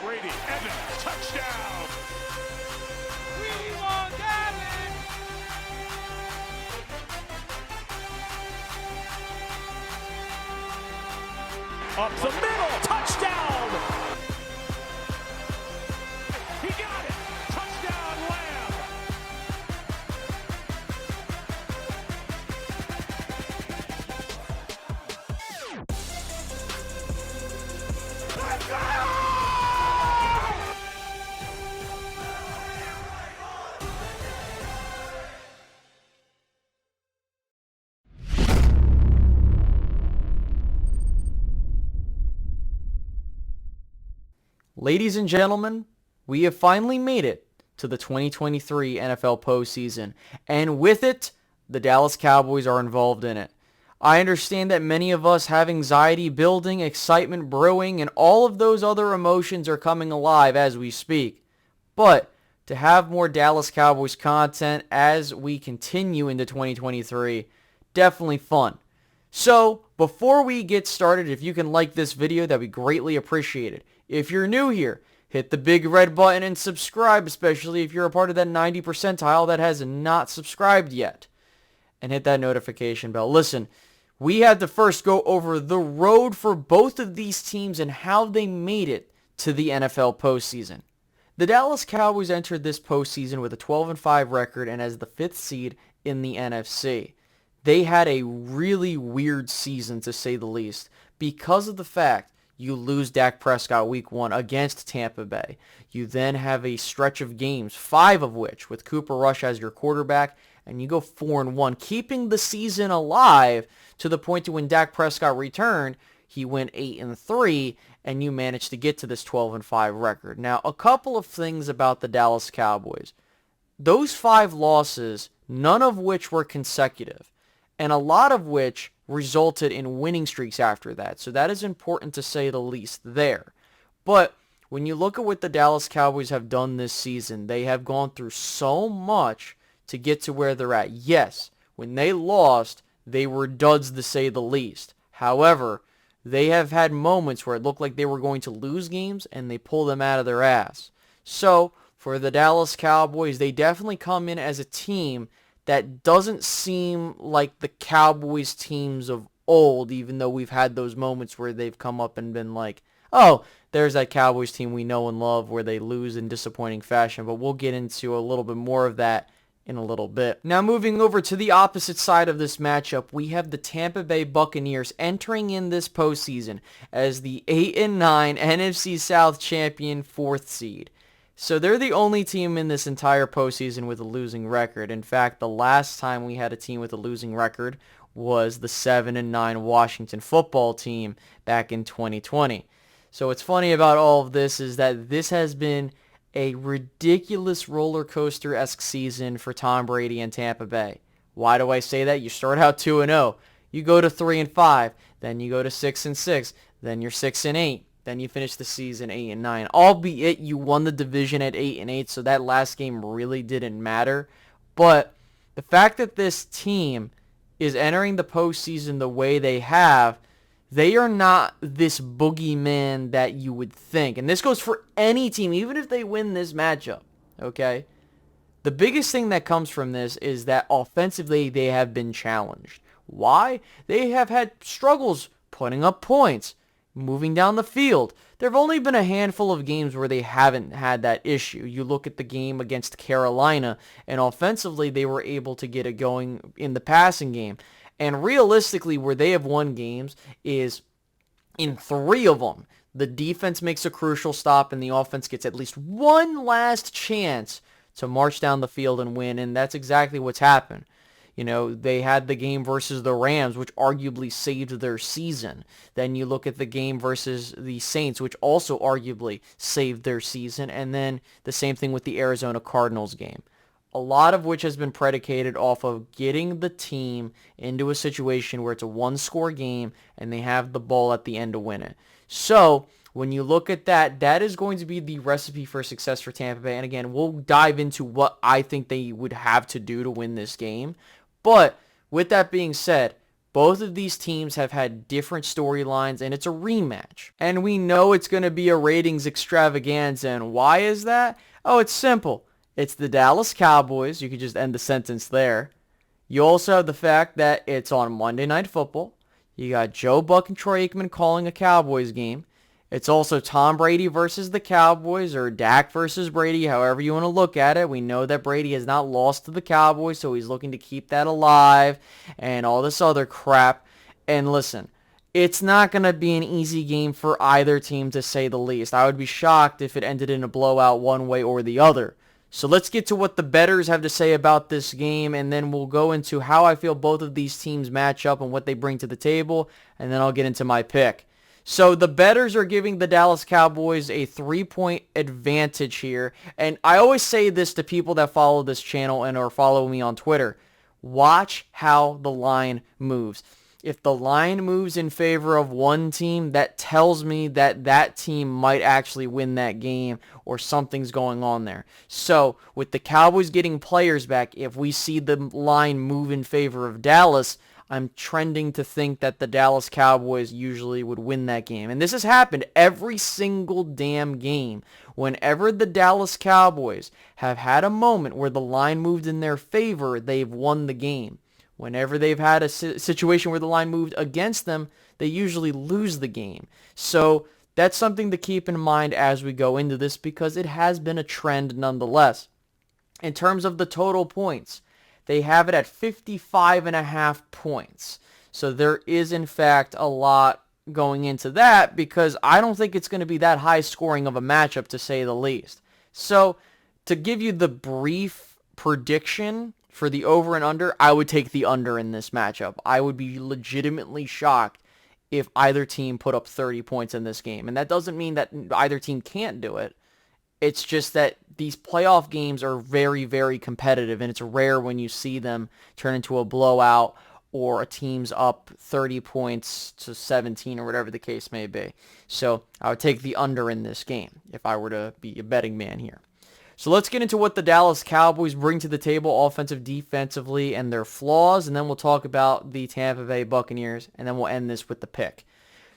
Brady, Evans, touchdown! We want Dallas! Up the middle, touchdown! He got it! Touchdown, Lamb! Let's go! Ladies and gentlemen, we have finally made it to the 2023 NFL postseason, and with it, the Dallas Cowboys are involved in it. I understand that many of us have anxiety building, excitement brewing, and all of those other emotions are coming alive as we speak. But to have more Dallas Cowboys content as we continue into 2023, definitely fun. So, before we get started, if you can like this video, that'd be greatly appreciated. If you're new here, hit the big red button and subscribe, especially if you're a part of that 90 percentile that has not subscribed yet. And hit that notification bell. Listen, we had to first go over the road for both of these teams and how they made it to the NFL postseason. The Dallas Cowboys entered this postseason with a 12-5 record and as the 5th seed in the NFC. They had a really weird season, to say the least, because of the fact you lose Dak Prescott week 1 against Tampa Bay. You then have a stretch of games, 5 of which with Cooper Rush as your quarterback, and you go 4-1, keeping the season alive to the point to when Dak Prescott returned, he went 8-3, and you managed to get to this 12-5 record. Now, a couple of things about the Dallas Cowboys. Those 5 losses, none of which were consecutive, and a lot of which resulted in winning streaks after that. So that is important to say the least there. But when you look at what the Dallas Cowboys have done this season, they have gone through so much to get to where they're at. Yes, when they lost, they were duds to say the least. However, they have had moments where it looked like they were going to lose games and they pull them out of their ass. So for the Dallas Cowboys, they definitely come in as a team that doesn't seem like the Cowboys teams of old, even though we've had those moments where they've come up and been like, oh, there's that Cowboys team we know and love where they lose in disappointing fashion, but we'll get into a little bit more of that in a little bit. Now moving over to the opposite side of this matchup, we have the Tampa Bay Buccaneers entering in this postseason as the 8-9 NFC South champion 4th seed. So they're the only team in this entire postseason with a losing record. In fact, the last time we had a team with a losing record was the 7-9 Washington football team back in 2020. So what's funny about all of this is that this has been a ridiculous roller coaster-esque season for Tom Brady and Tampa Bay. Why do I say that? You start out 2-0, you go to 3-5, then you go to 6-6, then you're 6-8. Then you finish the season 8-9. Albeit you won the division at 8-8, so that last game really didn't matter. But the fact that this team is entering the postseason the way they have, they are not this boogeyman that you would think. And this goes for any team, even if they win this matchup. Okay? The biggest thing that comes from this is that offensively they have been challenged. Why? They have had struggles putting up points, moving down the field. There have only been a handful of games where they haven't had that issue. You look at the game against Carolina, and offensively they were able to get it going in the passing game. And realistically, where they have won games is in 3 of them. The defense makes a crucial stop, and the offense gets at least one last chance to march down the field and win, and that's exactly what's happened. You know, they had the game versus the Rams, which arguably saved their season. Then you look at the game versus the Saints, which also arguably saved their season. And then the same thing with the Arizona Cardinals game. A lot of which has been predicated off of getting the team into a situation where it's a one-score game and they have the ball at the end to win it. So when you look at that, that is going to be the recipe for success for Tampa Bay. And again, we'll dive into what I think they would have to do to win this game. But with that being said, Both of these teams have had different storylines, and it's a rematch. And we know it's going to be a ratings extravaganza, and why is that? Oh, it's simple. It's the Dallas Cowboys. You could just end the sentence there. You also have the fact that it's on Monday Night Football. You got Joe Buck and Troy Aikman calling a Cowboys game. It's also Tom Brady versus the Cowboys, or Dak versus Brady, however you want to look at it. We know that Brady has not lost to the Cowboys, so he's looking to keep that alive and all this other crap. And listen, it's not going to be an easy game for either team, to say the least. I would be shocked if it ended in a blowout one way or the other. So let's get to what the bettors have to say about this game, and then we'll go into how I feel both of these teams match up and what they bring to the table, and then I'll get into my pick. So the bettors are giving the Dallas Cowboys a 3-point advantage here. And I always say this to people that follow this channel and or follow me on Twitter. Watch how the line moves. If the line moves in favor of one team, that tells me that that team might actually win that game or something's going on there. So with the Cowboys getting players back, if we see the line move in favor of Dallas, I'm trending to think that the Dallas Cowboys usually would win that game. And this has happened every single damn game. Whenever the Dallas Cowboys have had a moment where the line moved in their favor, they've won the game. Whenever they've had a situation where the line moved against them, they usually lose the game. So that's something to keep in mind as we go into this, because it has been a trend nonetheless. In terms of the total points, they have it at 55.5 points. So there is, in fact, a lot going into that, because I don't think it's going to be that high scoring of a matchup, to say the least. So to give you the brief prediction for the over and under, I would take the under in this matchup. I would be legitimately shocked if either team put up 30 points in this game. And that doesn't mean that either team can't do it. It's just that these playoff games are very, very competitive, and it's rare when you see them turn into a blowout or a team's up 30 points to 17 or whatever the case may be. So I would take the under in this game if I were to be a betting man here. So let's get into what the Dallas Cowboys bring to the table offensive, defensively, and their flaws, and then we'll talk about the Tampa Bay Buccaneers, and then we'll end this with the pick.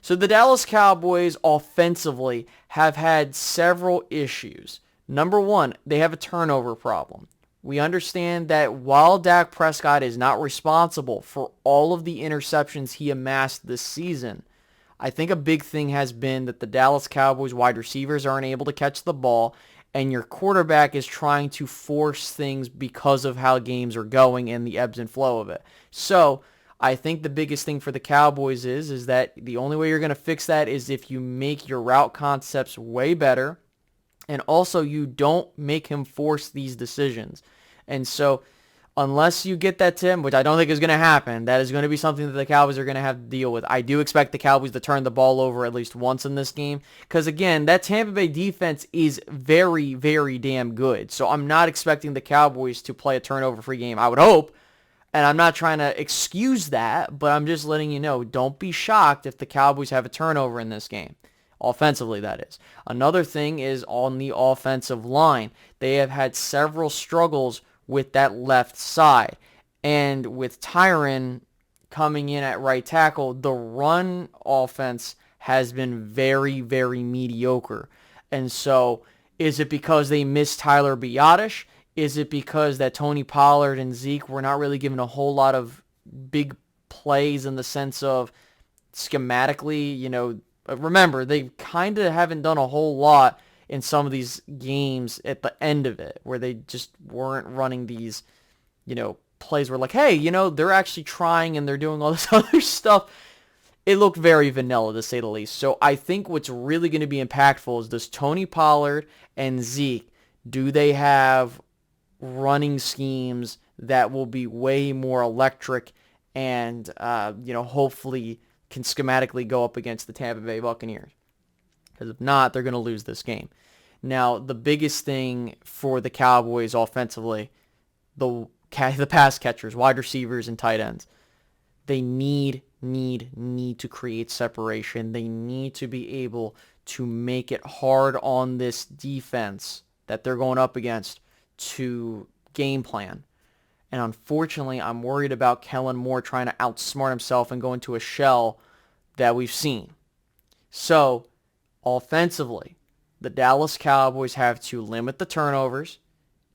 So the Dallas Cowboys offensively have had several issues. Number one, they have a turnover problem. We understand that while Dak Prescott is not responsible for all of the interceptions he amassed this season, I think a big thing has been that the Dallas Cowboys wide receivers aren't able to catch the ball, and your quarterback is trying to force things because of how games are going and the ebbs and flow of it. So I think the biggest thing for the Cowboys is that the only way you're going to fix that is if you make your route concepts way better, and also you don't make him force these decisions. And so unless you get that to him, which I don't think is going to happen, that is going to be something that the Cowboys are going to have to deal with. I do expect the Cowboys to turn the ball over at least once in this game, because again, that Tampa Bay defense is very, very damn good. So I'm not expecting the Cowboys to play a turnover-free game. I would hope. And I'm not trying to excuse that, but I'm just letting you know, don't be shocked if the Cowboys have a turnover in this game. Offensively, that is. Another thing is on the offensive line. They have had several struggles with that left side. And with Tyron coming in at right tackle, the run offense has been very, very mediocre. And so is it because they missed Tyler Biadasz? Is it because that Tony Pollard and Zeke were not really given a whole lot of big plays in the sense of schematically, remember, they kind of haven't done a whole lot in some of these games at the end of it, where they just weren't running these, plays where like, hey, they're actually trying and they're doing all this other stuff. It looked very vanilla, to say the least. So I think what's really going to be impactful is, does Tony Pollard and Zeke, do they have running schemes that will be way more electric and, hopefully can schematically go up against the Tampa Bay Buccaneers? Because if not, they're going to lose this game. Now, the biggest thing for the Cowboys offensively, the pass catchers, wide receivers, and tight ends, they need to create separation. They need to be able to make it hard on this defense that they're going up against to game plan. And unfortunately, I'm worried about Kellen Moore trying to outsmart himself and go into a shell that we've seen. So, offensively, the Dallas Cowboys have to limit the turnovers,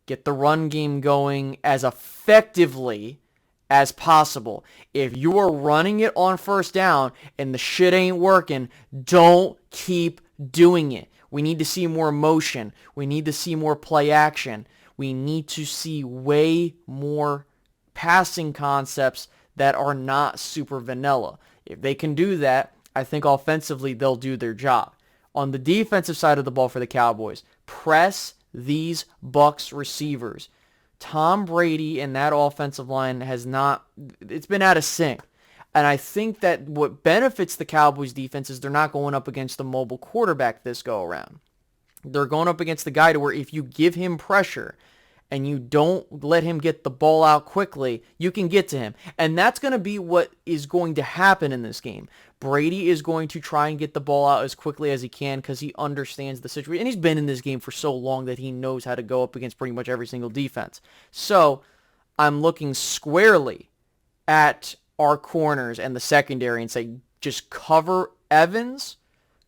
get the run game going as effectively as possible. If you are running it on first down and the shit ain't working, don't keep doing it. We need to see more motion. We need to see more play action. We need to see way more passing concepts that are not super vanilla. If they can do that, I think offensively they'll do their job. On the defensive side of the ball for the Cowboys, press these Bucs receivers. Tom Brady and that offensive line it's been out of sync. And I think that what benefits the Cowboys defense is they're not going up against the mobile quarterback this go around. They're going up against the guy to where if you give him pressure and you don't let him get the ball out quickly, you can get to him. And that's going to be what is going to happen in this game. Brady is going to try and get the ball out as quickly as he can because he understands the situation. And he's been in this game for so long that he knows how to go up against pretty much every single defense. So I'm looking squarely at our corners and the secondary and say, just cover Evans,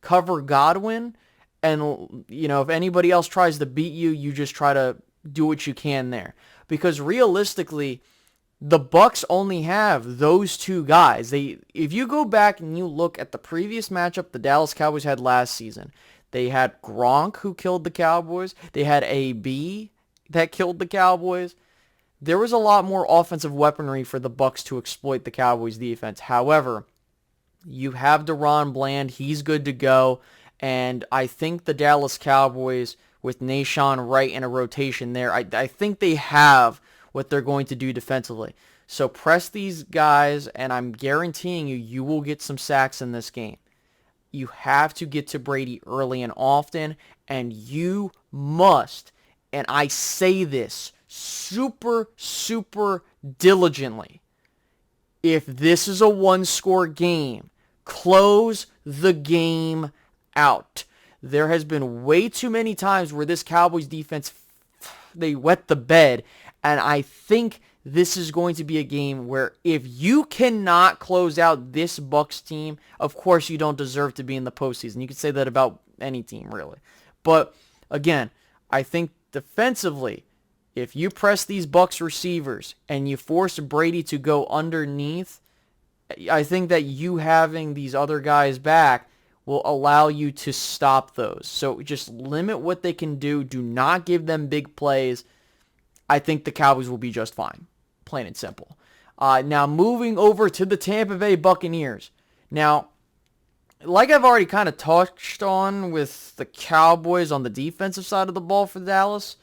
cover Godwin, and, if anybody else tries to beat you, you just try to do what you can there. Because realistically, the Bucs only have those two guys. If you go back and you look at the previous matchup the Dallas Cowboys had last season, they had Gronk who killed the Cowboys. They had AB that killed the Cowboys. There was a lot more offensive weaponry for the Bucs to exploit the Cowboys defense. However, you have DaRon Bland. He's good to go. And I think the Dallas Cowboys, with Nahshon Wright in a rotation there, I think they have what they're going to do defensively. So press these guys, and I'm guaranteeing you will get some sacks in this game. You have to get to Brady early and often, and you must, and I say this super, super diligently, if this is a one-score game, close the game out. There has been way too many times where this Cowboys defense, they wet the bed, and I think this is going to be a game where if you cannot close out this Bucs team, of course you don't deserve to be in the postseason. You could say that about any team, really. But again, I think defensively, if you press these Bucs receivers and you force Brady to go underneath, I think that you having these other guys back will allow you to stop those. So just limit what they can do. Do not give them big plays. I think the Cowboys will be just fine. Plain and simple. Now moving over to the Tampa Bay Buccaneers. Now, like I've already kind of touched on with the Cowboys on the defensive side of the ball for Dallas,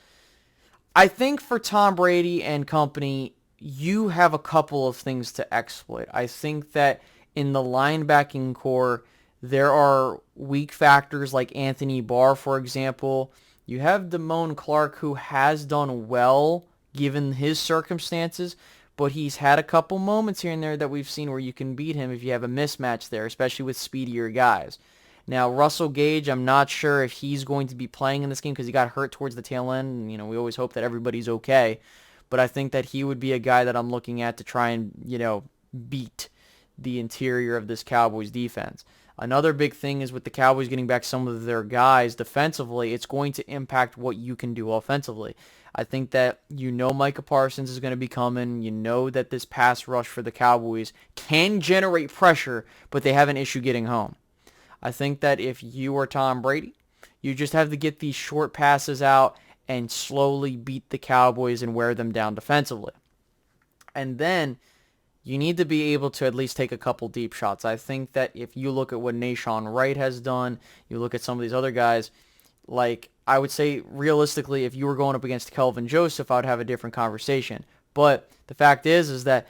I think for Tom Brady and company, you have a couple of things to exploit. I think that in the linebacking core, there are weak factors like Anthony Barr, for example. You have Damone Clark, who has done well given his circumstances, but he's had a couple moments here and there that we've seen where you can beat him if you have a mismatch there, especially with speedier guys. Now, Russell Gage, I'm not sure if he's going to be playing in this game because he got hurt towards the tail end. We always hope that everybody's okay, but I think that he would be a guy that I'm looking at to try and, beat the interior of this Cowboys defense. Another big thing is with the Cowboys getting back some of their guys defensively, it's going to impact what you can do offensively. I think that Micah Parsons is going to be coming. You know that this pass rush for the Cowboys can generate pressure, but they have an issue getting home. I think that if you are Tom Brady, you just have to get these short passes out and slowly beat the Cowboys and wear them down defensively. And then you need to be able to at least take a couple deep shots. I think that if you look at what Nahshon Wright has done, you look at some of these other guys, like I would say realistically, if you were going up against Kelvin Joseph, I would have a different conversation. But the fact is that,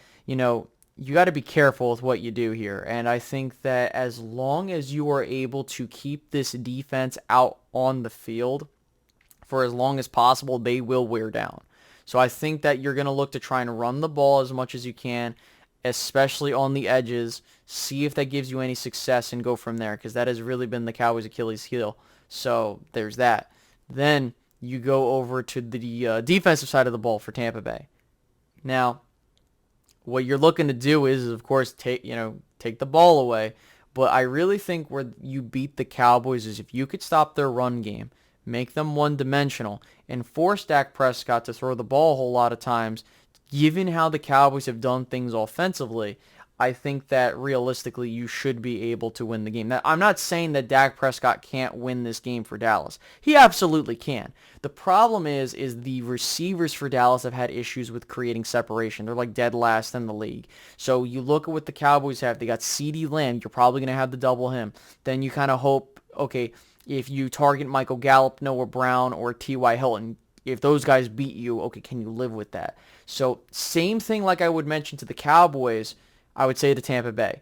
you got to be careful with what you do here. And I think that as long as you are able to keep this defense out on the field for as long as possible, they will wear down. So I think that you're going to look to try and run the ball as much as you can, especially on the edges, see if that gives you any success and go from there, because that has really been the Cowboys' Achilles heel. So there's that. Then you go over to the defensive side of the ball for Tampa Bay. Now, what you're looking to do is of course, take the ball away. But I really think where you beat the Cowboys is if you could stop their run game, make them one-dimensional, and force Dak Prescott to throw the ball a whole lot of times. Given how the Cowboys have done things offensively, I think that realistically you should be able to win the game. Now, I'm not saying that Dak Prescott can't win this game for Dallas. He absolutely can. The problem is the receivers for Dallas have had issues with creating separation. They're like dead last in the league. So you look at what the Cowboys have. They got CeeDee Lamb. You're probably going to have to double him. Then you kind of hope, okay, if you target Michael Gallup, Noah Brown, or T.Y. Hilton, if those guys beat you, okay, can you live with that? So same thing like I would mention to the Cowboys, I would say to Tampa Bay.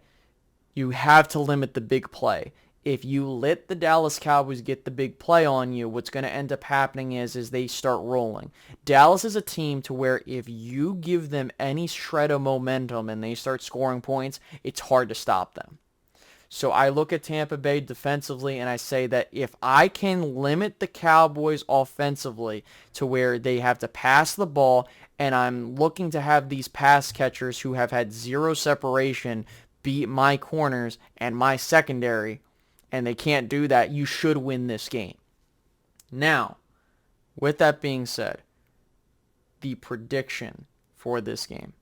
You have to limit the big play. If you let the Dallas Cowboys get the big play on you, what's going to end up happening is they start rolling. Dallas is a team to where if you give them any shred of momentum and they start scoring points, it's hard to stop them. So I look at Tampa Bay defensively and I say that if I can limit the Cowboys offensively to where they have to pass the ball, and I'm looking to have these pass catchers who have had zero separation beat my corners and my secondary, and they can't do that, you should win this game. Now, with that being said, the prediction for this game.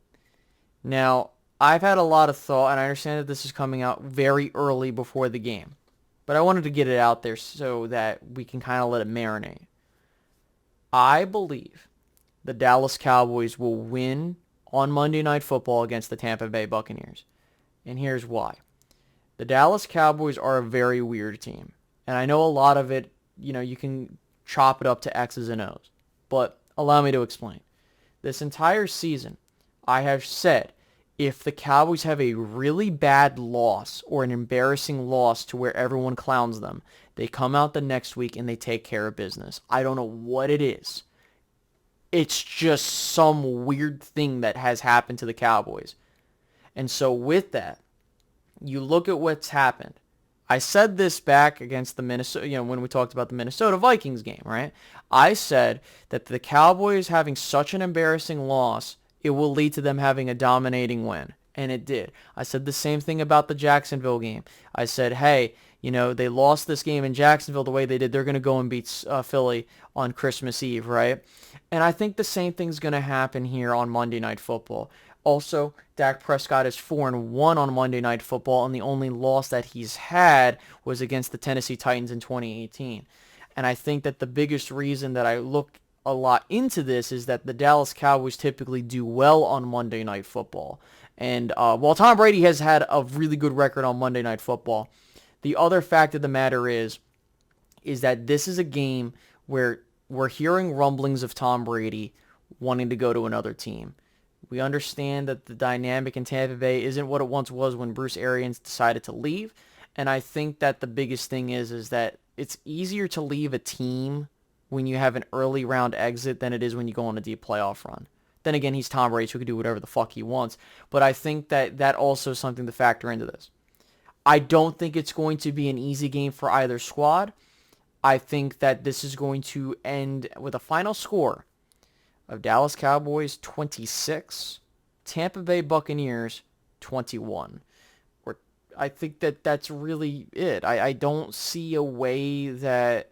Now, I've had a lot of thought, and I understand that this is coming out very early before the game, but I wanted to get it out there so that we can kind of let it marinate. I believe the Dallas Cowboys will win on Monday Night Football against the Tampa Bay Buccaneers. And here's why. The Dallas Cowboys are a very weird team. And I know a lot of it, you can chop it up to X's and O's. But allow me to explain. This entire season, I have said, if the Cowboys have a really bad loss or an embarrassing loss to where everyone clowns them, they come out the next week and they take care of business. I don't know what it is. It's just some weird thing that has happened to the Cowboys. And so with that, you look at what's happened. I said this back against the Minnesota, when we talked about the Minnesota Vikings game, right? I said that the Cowboys having such an embarrassing loss, it will lead to them having a dominating win. And it did. I said the same thing about the Jacksonville game. I said, hey, they lost this game in Jacksonville the way they did. They're going to go and beat Philly on Christmas Eve, right? And I think the same thing's going to happen here on Monday Night Football. Also, Dak Prescott is 4-1 on Monday Night Football, and the only loss that he's had was against the Tennessee Titans in 2018. And I think that the biggest reason that I look a lot into this is that the Dallas Cowboys typically do well on Monday Night Football. And while Tom Brady has had a really good record on Monday Night Football, the other fact of the matter is that this is a game where we're hearing rumblings of Tom Brady wanting to go to another team. We understand that the dynamic in Tampa Bay isn't what it once was when Bruce Arians decided to leave. And I think that the biggest thing is that it's easier to leave a team when you have an early round exit than it is when you go on a deep playoff run. Then again, he's Tom Brady, so he can do whatever the fuck he wants. But I think that also is something to factor into this. I don't think it's going to be an easy game for either squad. I think that this is going to end with a final score of Dallas Cowboys 26, Tampa Bay Buccaneers 21. I think that's really it. I don't see a way that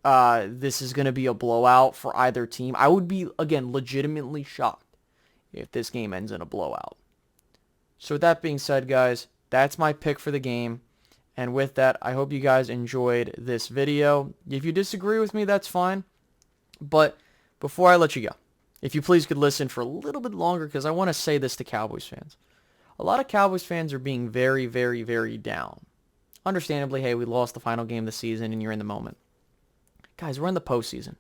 this is going to be a blowout for either team. I would be, again, legitimately shocked if this game ends in a blowout. So with that being said, guys, that's my pick for the game. And with that, I hope you guys enjoyed this video. If you disagree with me, that's fine. But before I let you go, if you please could listen for a little bit longer, because I want to say this to Cowboys fans. A lot of Cowboys fans are being very, very, very down. Understandably, hey, we lost the final game of the season and you're in the moment. Guys, we're in the postseason.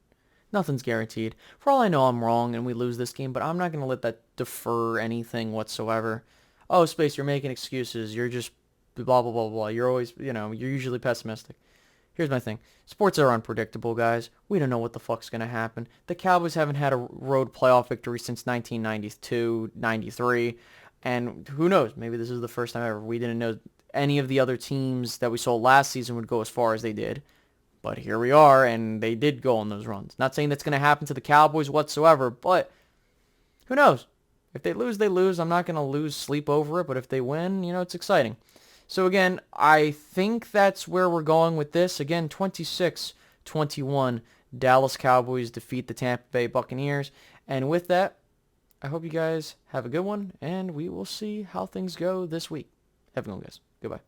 Nothing's guaranteed. For all I know, I'm wrong and we lose this game, but I'm not going to let that defer anything whatsoever. Oh, Space, you're making excuses. You're just blah, blah, blah, blah. You're always, you're usually pessimistic. Here's my thing. Sports are unpredictable, guys. We don't know what the fuck's going to happen. The Cowboys haven't had a road playoff victory since 1992, 93. And who knows? Maybe this is the first time ever. We didn't know any of the other teams that we saw last season would go as far as they did. But here we are, and they did go on those runs. Not saying that's going to happen to the Cowboys whatsoever, but who knows? If they lose, they lose. I'm not going to lose sleep over it, but if they win, it's exciting. So again, I think that's where we're going with this. Again, 26-21, Dallas Cowboys defeat the Tampa Bay Buccaneers. And with that, I hope you guys have a good one, and we will see how things go this week. Have a good one, guys. Goodbye.